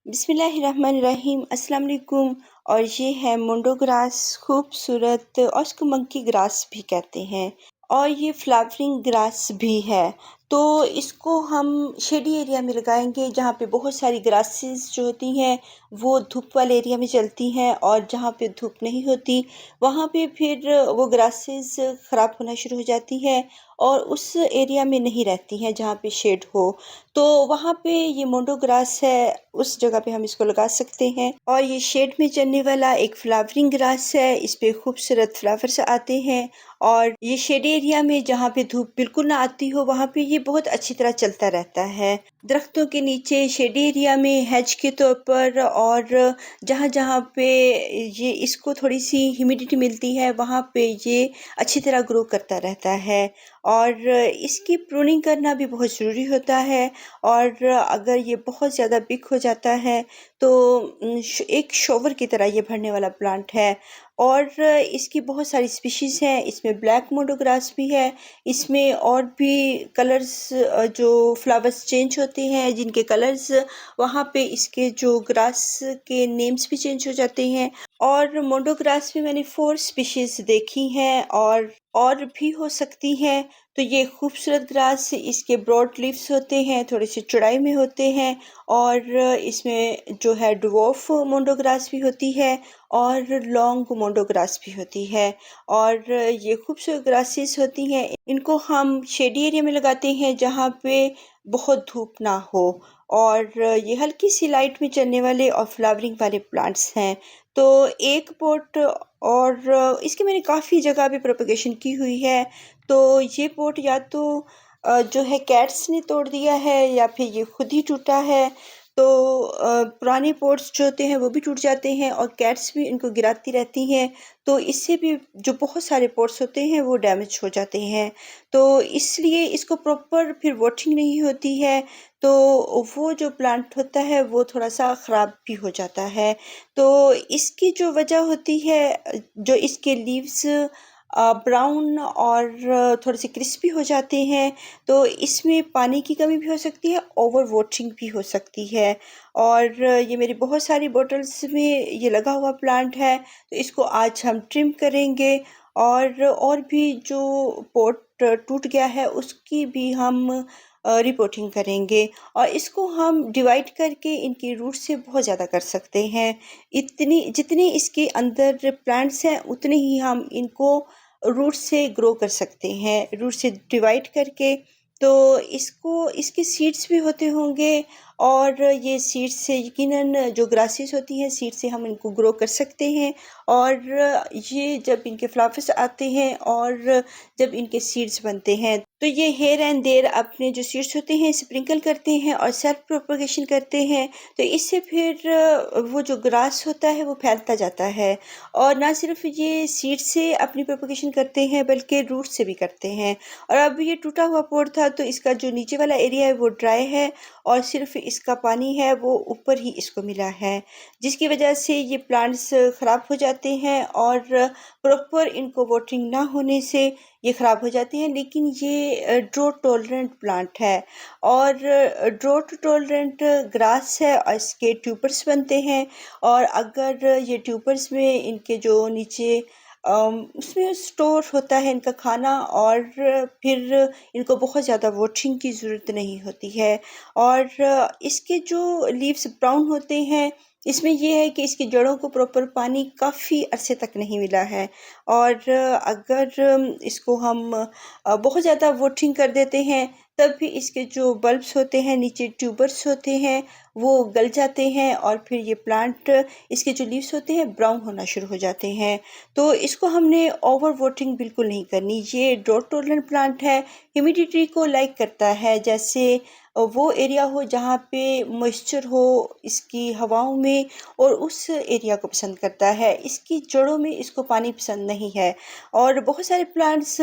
बिस्मिल्लाहिर्रहमानिर्रहीम अस्सलाम वालेकुम। और ये है मुंडो ग्रास, खूबसूरत और इसको मंकी ग्रास भी कहते हैं और ये फ्लावरिंग ग्रास भी है। तो इसको हम शेडी एरिया में लगाएंगे जहाँ पे बहुत सारी ग्रासेस जो होती हैं वो धूप वाले एरिया में चलती हैं, और जहाँ पे धूप नहीं होती वहाँ पे फिर वो ग्रासेस ख़राब होना शुरू हो जाती है और उस एरिया में नहीं रहती हैं जहाँ पे शेड हो। तो वहाँ पे ये मोंडो ग्रास है, उस जगह पे हम इसको लगा सकते हैं। और ये शेड में चलने वाला एक फ्लावरिंग ग्रास है, इस पे खूबसूरत फ्लावर्स आते हैं और ये शेड एरिया में जहाँ पे धूप बिल्कुल ना आती हो वहाँ पे ये बहुत अच्छी तरह चलता रहता है। दरख्तों के नीचे शेड एरिया में हैज के तौर पर, और जहाँ जहाँ पे ये इसको थोड़ी सी ह्यूमिडिटी मिलती है वहाँ पे ये अच्छी तरह ग्रो करता रहता है। और इसकी प्रूनिंग करना भी बहुत ज़रूरी होता है। और अगर ये बहुत ज़्यादा बिग हो जाता है तो एक शॉवर की तरह ये बढ़ने वाला प्लांट है। और इसकी बहुत सारी स्पीशीज़ हैं, इसमें ब्लैक मोनोग्रास भी है, इसमें और भी कलर्स जो फ्लावर्स चेंज होते हैं जिनके कलर्स वहाँ पे इसके जो ग्रास के नेम्स भी चेंज हो जाते हैं। और मोनोग्रास में मैंने 4 स्पीशीज़ देखी हैं और भी हो सकती हैं। तो ये खूबसूरत ग्रास, इसके ब्रॉड लीव्स होते हैं, थोड़े से चौड़ाई में होते हैं। और इसमें जो है ड्वार्फ मोंडोग्रास भी होती है और लॉन्ग मोंडोग्रास भी होती है। और ये खूबसूरत ग्रासेस होती हैं, इनको हम शेडी एरिया में लगाते हैं जहाँ पे बहुत धूप ना हो। और ये हल्की सी लाइट में चलने वाले और फ्लावरिंग वाले प्लांट्स हैं। तो एक पॉट, और इसकी मैंने काफ़ी जगह पे प्रोपगेशन की हुई है। तो ये पॉट या तो जो है कैट्स ने तोड़ दिया है या फिर ये खुद ही टूटा है। तो पुराने पॉट्स जो होते हैं वो भी टूट जाते हैं और कैट्स भी इनको गिराती रहती हैं। तो इससे भी जो बहुत सारे पॉट्स होते हैं वो डैमेज हो जाते हैं। तो इसलिए इसको प्रॉपर फिर वाटरिंग नहीं होती है, तो वो जो प्लांट होता है वो थोड़ा सा ख़राब भी हो जाता है। तो इसकी जो वजह होती है, जो इसके लीव्स ब्राउन और थोड़े से क्रिस्पी हो जाते हैं, तो इसमें पानी की कमी भी हो सकती है, ओवर वाटरिंग भी हो सकती है। और ये मेरी बहुत सारी बॉटल्स में ये लगा हुआ प्लांट है, तो इसको आज हम ट्रिम करेंगे। और भी जो पॉट टूट गया है उसकी भी हम रिपोर्टिंग करेंगे। और इसको हम डिवाइड करके इनकी रूट से बहुत ज़्यादा कर सकते हैं। इतनी जितने इसके अंदर प्लांट्स हैं उतने ही हम इनको रूट से ग्रो कर सकते हैं, रूट से डिवाइड करके। तो इसको इसके सीड्स भी होते होंगे, और ये सीड्स से यकीनन जो ग्रासेस होती हैं सीड से हम इनको ग्रो कर सकते हैं। और ये जब इनके फ्लावर्स आते हैं और जब इनके सीड्स बनते हैं तो ये हेयर एंड देयर अपने जो सीड्स होते हैं स्प्रिंकल करते हैं और सेल्फ प्रोपगेशन करते हैं। तो इससे फिर वो जो ग्रास होता है वो फैलता जाता है। और ना सिर्फ ये सीड से अपनी प्रोपगेशन करते हैं बल्कि रूट से भी करते हैं। और अब ये टूटा हुआ पॉट था तो इसका जो नीचे वाला एरिया है वो ड्राई है और सिर्फ इसका पानी है वो ऊपर ही इसको मिला है, जिसकी वजह से ये प्लांट्स ख़राब हो जाते हैं और प्रॉपर इनको वाटरिंग ना होने से ये ख़राब हो जाते हैं। लेकिन ये ड्रोट टॉलरेंट प्लांट है और ड्रोट टॉलरेंट ग्रास है और इसके ट्यूपर्स बनते हैं। और अगर ये ट्यूपर्स में इनके जो नीचे उसमें स्टोर होता है इनका खाना, और फिर इनको बहुत ज़्यादा वाटरिंग की ज़रूरत नहीं होती है। और इसके जो लीव्स ब्राउन होते हैं इसमें ये है कि इसकी जड़ों को प्रॉपर पानी काफ़ी अरसे तक नहीं मिला है। और अगर इसको हम बहुत ज़्यादा वाटरिंग कर देते हैं तब भी इसके जो बल्ब्स होते हैं, नीचे ट्यूबर्स होते हैं, वो गल जाते हैं और फिर ये प्लांट, इसके जो लीव्स होते हैं ब्राउन होना शुरू हो जाते हैं। तो इसको हमने ओवर वाटरिंग बिल्कुल नहीं करनी। ये ड्रॉट टॉलरेंट प्लांट है, ह्यूमिडिटी को लाइक करता है, जैसे वो एरिया हो जहाँ पे मॉइस्चर हो इसकी हवाओं में, और उस एरिया को पसंद करता है। इसकी जड़ों में इसको पानी पसंद नहीं है। और बहुत सारे प्लांट्स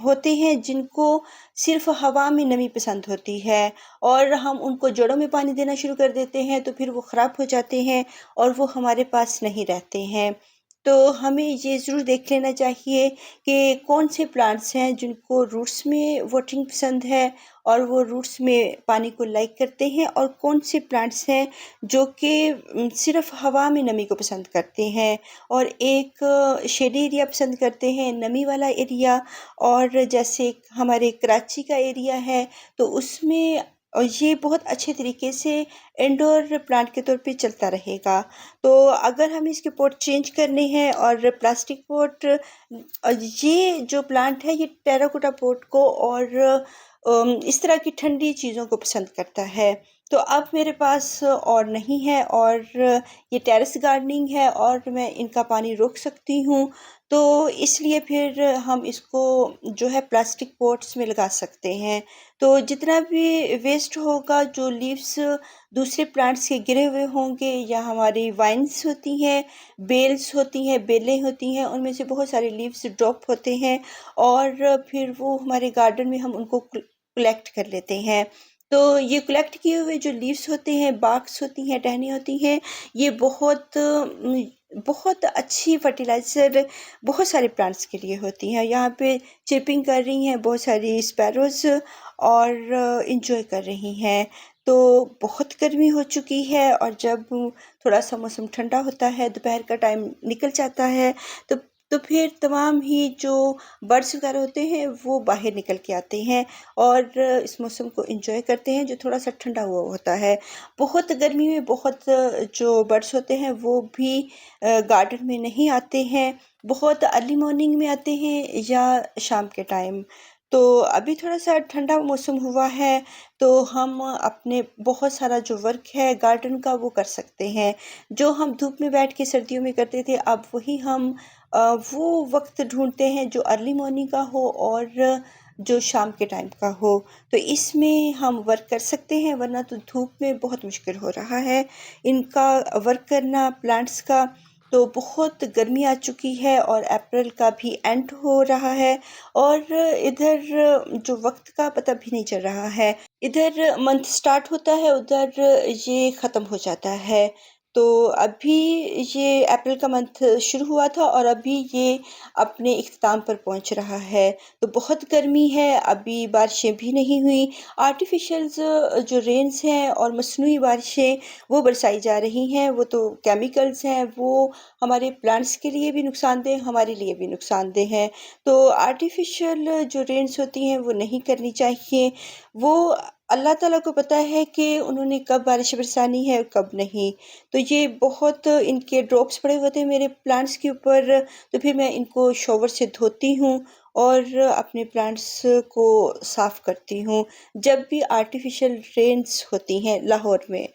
होते हैं जिनको सिर्फ हवा में नमी पसंद होती है, और हम उनको जड़ों में पानी देना शुरू कर देते हैं तो फिर वो ख़राब हो जाते हैं और वो हमारे पास नहीं रहते हैं। तो हमें ये ज़रूर देख लेना चाहिए कि कौन से प्लांट्स हैं जिनको रूट्स में वाटरिंग पसंद है और वो रूट्स में पानी को लाइक करते हैं, और कौन से प्लांट्स हैं जो कि सिर्फ हवा में नमी को पसंद करते हैं, और एक शेडी एरिया पसंद करते हैं, नमी वाला एरिया। और जैसे हमारे कराची का एरिया है, तो उसमें ये बहुत अच्छे तरीके से इंडोर प्लांट के तौर पे चलता रहेगा। तो अगर हमें इसके पॉट चेंज करने हैं, और प्लास्टिक पॉट, ये जो प्लांट है ये टेराकोटा पॉट को और इस तरह की ठंडी चीज़ों को पसंद करता है। तो अब मेरे पास और नहीं है, और ये टेरेस गार्डनिंग है और मैं इनका पानी रोक सकती हूँ, तो इसलिए फिर हम इसको जो है प्लास्टिक पॉट्स में लगा सकते हैं। तो जितना भी वेस्ट होगा, जो लीव्स दूसरे प्लांट्स के गिरे हुए होंगे, या हमारी वाइन्स होती हैं, बेल्स होती हैं, बेलें होती हैं, उनमें से बहुत सारे लीव्स ड्रॉप होते हैं, और फिर वो हमारे गार्डन में हम उनको कलेक्ट कर लेते हैं। तो ये कलेक्ट किए हुए जो लीव्स होते हैं, बाक्स होती हैं, टहनियाँ होती हैं, ये बहुत अच्छी फर्टिलाइज़र बहुत सारे प्लांट्स के लिए होती हैं। यहाँ पे चिपिंग कर रही हैं बहुत सारी स्पैरोज़, और इंजॉय कर रही हैं। तो बहुत गर्मी हो चुकी है, और जब थोड़ा सा मौसम ठंडा होता है, दोपहर का टाइम निकल जाता है, तो तो फिर तमाम ही जो बर्ड्स वगैरह होते हैं वो बाहर निकल के आते हैं, और इस मौसम को एंजॉय करते हैं जो थोड़ा सा ठंडा हुआ होता है। बहुत गर्मी में बहुत जो बर्ड्स होते हैं वो भी गार्डन में नहीं आते हैं, बहुत अर्ली मॉर्निंग में आते हैं या शाम के टाइम। तो अभी थोड़ा सा ठंडा मौसम हुआ है, तो हम अपने बहुत सारा जो वर्क है गार्डन का वो कर सकते हैं। जो हम धूप में बैठ के सर्दियों में करते थे, अब वही हम वो वक्त ढूंढते हैं जो अर्ली मॉर्निंग का हो और जो शाम के टाइम का हो। तो इसमें हम वर्क कर सकते हैं, वरना तो धूप में बहुत मुश्किल हो रहा है इनका वर्क करना, प्लांट्स का। तो बहुत गर्मी आ चुकी है, और अप्रैल का भी एंड हो रहा है, और इधर जो वक्त का पता भी नहीं चल रहा है। इधर मंथ स्टार्ट होता है, उधर ये ख़त्म हो जाता है। तो अभी ये अप्रैल का मंथ शुरू हुआ था, और अभी ये अपने इख्तिताम पर पहुंच रहा है। तो बहुत गर्मी है, अभी बारिशें भी नहीं हुई। आर्टिफिशियल जो रेन्स हैं और मसनूई बारिशें वो बरसाई जा रही हैं, वो तो केमिकल्स हैं, वो हमारे प्लांट्स के लिए भी नुकसानदेह, हमारे लिए भी नुकसानदेह हैं। तो आर्टिफिशियल जो रेन्स होती हैं वो नहीं करनी चाहिए। वो अल्लाह ताला को पता है कि उन्होंने कब बारिश बरसानी है और कब नहीं। तो ये बहुत इनके ड्रॉप्स पड़े होते हैं मेरे प्लांट्स के ऊपर, तो फिर मैं इनको शॉवर से धोती हूँ और अपने प्लांट्स को साफ़ करती हूँ जब भी आर्टिफिशियल रेन्स होती हैं लाहौर में।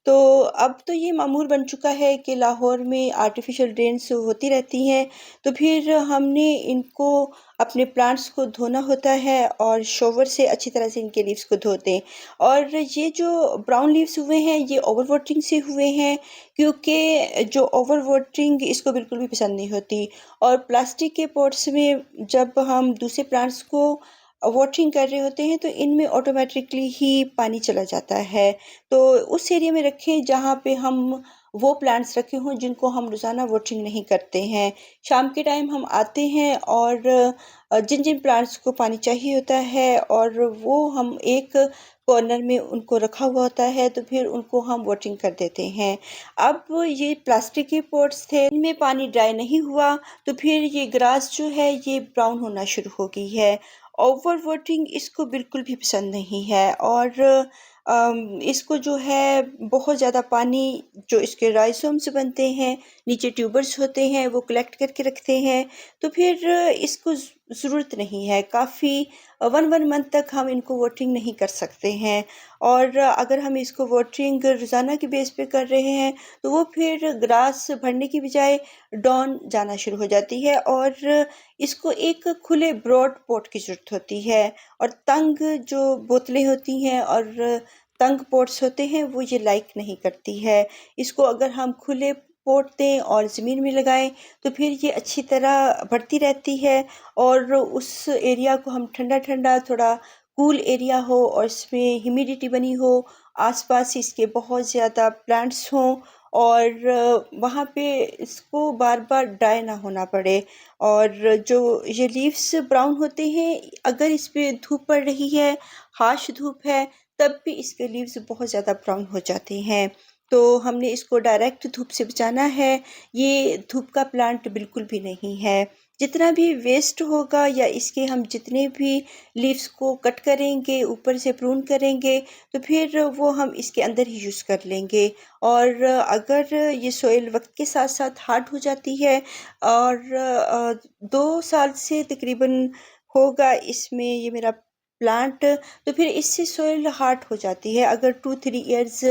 तो अब तो ये मामूल बन चुका है कि लाहौर में आर्टिफिशियल रेन्स होती रहती हैं, तो फिर हमने इनको अपने प्लांट्स को धोना होता है, और शॉवर से अच्छी तरह से इनके लीव्स को धो दें। और ये जो ब्राउन लीव्स हुए हैं ये ओवर वाटरिंग से हुए हैं, क्योंकि जो ओवर वाटरिंग इसको बिल्कुल भी पसंद नहीं होती। और प्लास्टिक के पॉट्स में जब हम दूसरे प्लांट्स को वाटरिंग कर रहे होते हैं, तो इनमें ऑटोमेटिकली ही पानी चला जाता है। तो उस एरिया में रखें जहाँ पे हम वो प्लांट्स रखे हों जिनको हम रोज़ाना वाटरिंग नहीं करते हैं। शाम के टाइम हम आते हैं, और जिन जिन प्लांट्स को पानी चाहिए होता है, और वो हम एक कॉर्नर में उनको रखा हुआ होता है, तो फिर उनको हम वाटरिंग कर देते हैं। अब ये प्लास्टिक के पॉट्स थे, इनमें पानी ड्राई नहीं हुआ, तो फिर ये ग्रास जो है ये ब्राउन होना शुरू हो गई है। ओवर वाटरिंग इसको बिल्कुल भी पसंद नहीं है, और इसको जो है बहुत ज़्यादा पानी जो इसके राइज़ोम्स बनते हैं, नीचे ट्यूबर्स होते हैं, वो कलेक्ट करके रखते हैं, तो फिर इसको ज़रूरत नहीं है। काफ़ी 1 मंथ तक हम इनको वाटरिंग नहीं कर सकते हैं, और अगर हम इसको वाटरिंग रोज़ाना के बेस पे कर रहे हैं, तो वो फिर ग्रास बढ़ने की बजाय डाउन जाना शुरू हो जाती है, और इसको एक खुले ब्रॉड पॉट की ज़रूरत होती है। और तंग जो बोतलें होती हैं और तंग पॉट्स होते हैं वो ये लाइक नहीं करती है। इसको अगर हम खुले पॉट दें और ज़मीन में लगाएं, तो फिर ये अच्छी तरह बढ़ती रहती है, और उस एरिया को हम ठंडा ठंडा, थोड़ा कूल एरिया हो और इसमें ह्यूमिडिटी बनी हो, आसपास इसके बहुत ज़्यादा प्लांट्स हों, और वहाँ पे इसको बार-बार ड्राई ना होना पड़े। और जो ये लीव्स ब्राउन होते हैं, अगर इस पे धूप पड़ रही है, हार्श धूप है, तब भी इसके लीव्स बहुत ज़्यादा ब्राउन हो जाते हैं। तो हमने इसको डायरेक्ट धूप से बचाना है, ये धूप का प्लांट बिल्कुल भी नहीं है। जितना भी वेस्ट होगा या इसके हम जितने भी लीव्स को कट करेंगे, ऊपर से प्रून करेंगे, तो फिर वो हम इसके अंदर ही यूज़ कर लेंगे। और अगर ये सॉइल वक्त के साथ साथ हार्ड हो जाती है और 2 साल से तकरीबन होगा इसमें ये मेरा प्लांट, तो फिर इससे सॉइल हार्ड हो जाती है। अगर 2-3 ईयर्स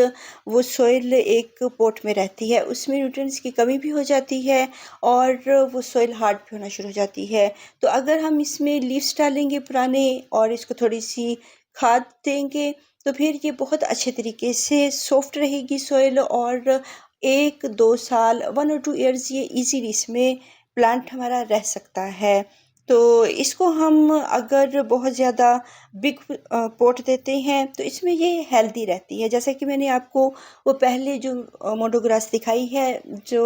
वो सॉइल एक पॉट में रहती है, उसमें न्यूट्रिएंट्स की कमी भी हो जाती है और वो सॉइल हार्ड भी होना शुरू हो जाती है। तो अगर हम इसमें लीव्स डालेंगे पुराने और इसको थोड़ी सी खाद देंगे, तो फिर ये बहुत अच्छे तरीके से सॉफ्ट रहेगी सॉइल और 1-2 साल 1 और 2 ईयर्स ये इजीली इसमें प्लांट हमारा रह सकता है। तो इसको हम अगर बहुत ज़्यादा बिग पॉट देते हैं तो इसमें ये हेल्दी रहती है। जैसा कि मैंने आपको वो पहले जो मोडोग्रास दिखाई है जो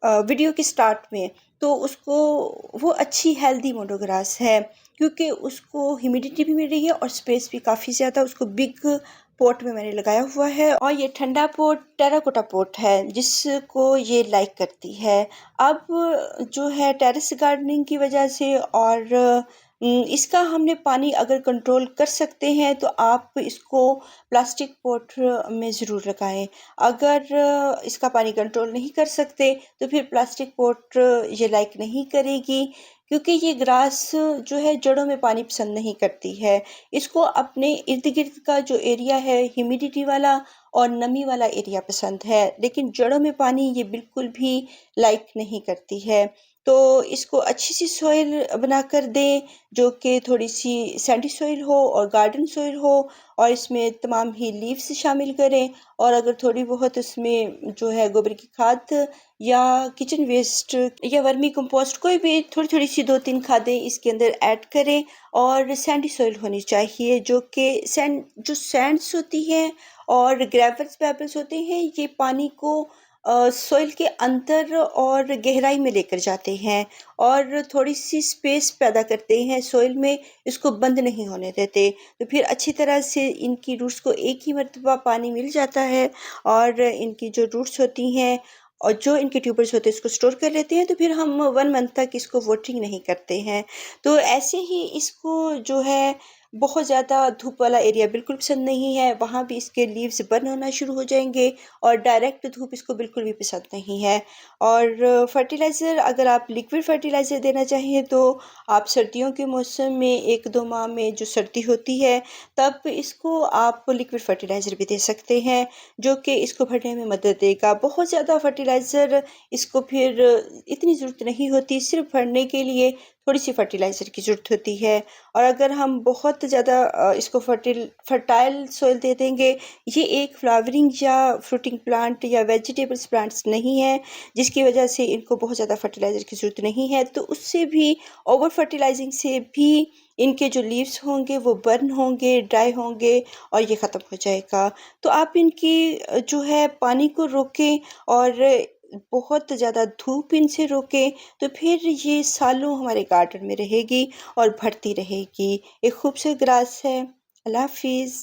वीडियो के स्टार्ट में, तो उसको वो अच्छी हेल्दी मोडोग्रास है क्योंकि उसको ह्यूमिडिटी भी मिल रही है और स्पेस भी काफ़ी ज़्यादा उसको बिग पॉट में मैंने लगाया हुआ है। और ये ठंडा पॉट टेराकोटा पॉट है जिसको ये लाइक करती है। अब जो है टेरेस गार्डनिंग की वजह से और इसका हमने पानी अगर कंट्रोल कर सकते हैं तो आप इसको प्लास्टिक पॉट में ज़रूर लगाएं। अगर इसका पानी कंट्रोल नहीं कर सकते तो फिर प्लास्टिक पॉट ये लाइक नहीं करेगी क्योंकि ये ग्रास जो है जड़ों में पानी पसंद नहीं करती है। इसको अपने इर्द गिर्द का जो एरिया है ह्यूमिडिटी वाला और नमी वाला एरिया पसंद है, लेकिन जड़ों में पानी ये बिल्कुल भी लाइक नहीं करती है। तो इसको अच्छी सी सॉइल बनाकर दें जो कि थोड़ी सी सैंडी सॉइल हो और गार्डन सॉइल हो और इसमें तमाम ही लीव्स शामिल करें और अगर थोड़ी बहुत उसमें जो है गोबर की खाद या किचन वेस्ट या वर्मी कंपोस्ट कोई भी थोड़ी थोड़ी सी 2-3 खादें इसके अंदर ऐड करें। और सैंडी सॉइल होनी चाहिए जो कि सैंड्स होती हैं और ग्रेवल्स पेबल्स होते हैं, ये पानी को सॉइल के अंदर और गहराई में लेकर जाते हैं और थोड़ी सी स्पेस पैदा करते हैं सॉइल में, इसको बंद नहीं होने देते। तो फिर अच्छी तरह से इनकी रूट्स को एक ही मर्तबा पानी मिल जाता है और इनकी जो रूट्स होती हैं और जो इनके ट्यूबर्स होते हैं इसको स्टोर कर लेते हैं। तो फिर हम 1 मंथ तक इसको वाटरिंग नहीं करते हैं। तो ऐसे ही इसको जो है बहुत ज़्यादा धूप वाला एरिया बिल्कुल पसंद नहीं है, वहाँ भी इसके लीव्स बर्न होना शुरू हो जाएंगे और डायरेक्ट धूप इसको बिल्कुल भी पसंद नहीं है। और फर्टिलाइज़र अगर आप लिक्विड फर्टिलाइज़र देना चाहें तो आप सर्दियों के मौसम में 1-2 माह में जो सर्दी होती है तब इसको आप लिक्विड फर्टिलाइज़र भी दे सकते हैं जो कि इसको भरने में मदद देगा। बहुत ज़्यादा फर्टिलाइज़र इसको फिर इतनी ज़रूरत नहीं होती, सिर्फ भरने के लिए थोड़ी सी फर्टिलाइज़र की ज़रूरत होती है। और अगर हम बहुत ज़्यादा इसको फर्टाइल सॉइल दे देंगे, ये एक फ्लावरिंग या फ्रूटिंग प्लांट या वेजिटेबल्स प्लांट्स नहीं है जिसकी वजह से इनको बहुत ज़्यादा फर्टिलाइज़र की ज़रूरत नहीं है। तो उससे भी ओवर फर्टिलाइजिंग से भी इनके जो लीव्स होंगे वो बर्न होंगे, ड्राई होंगे और ये ख़त्म हो जाएगा। तो आप इनकी जो है पानी को रोकें और बहुत ज़्यादा धूप इनसे रोकें, तो फिर ये सालों हमारे गार्डन में रहेगी और बढ़ती रहेगी। एक खूबसूरत ग्रास है। अल्लाह हाफ़िज़।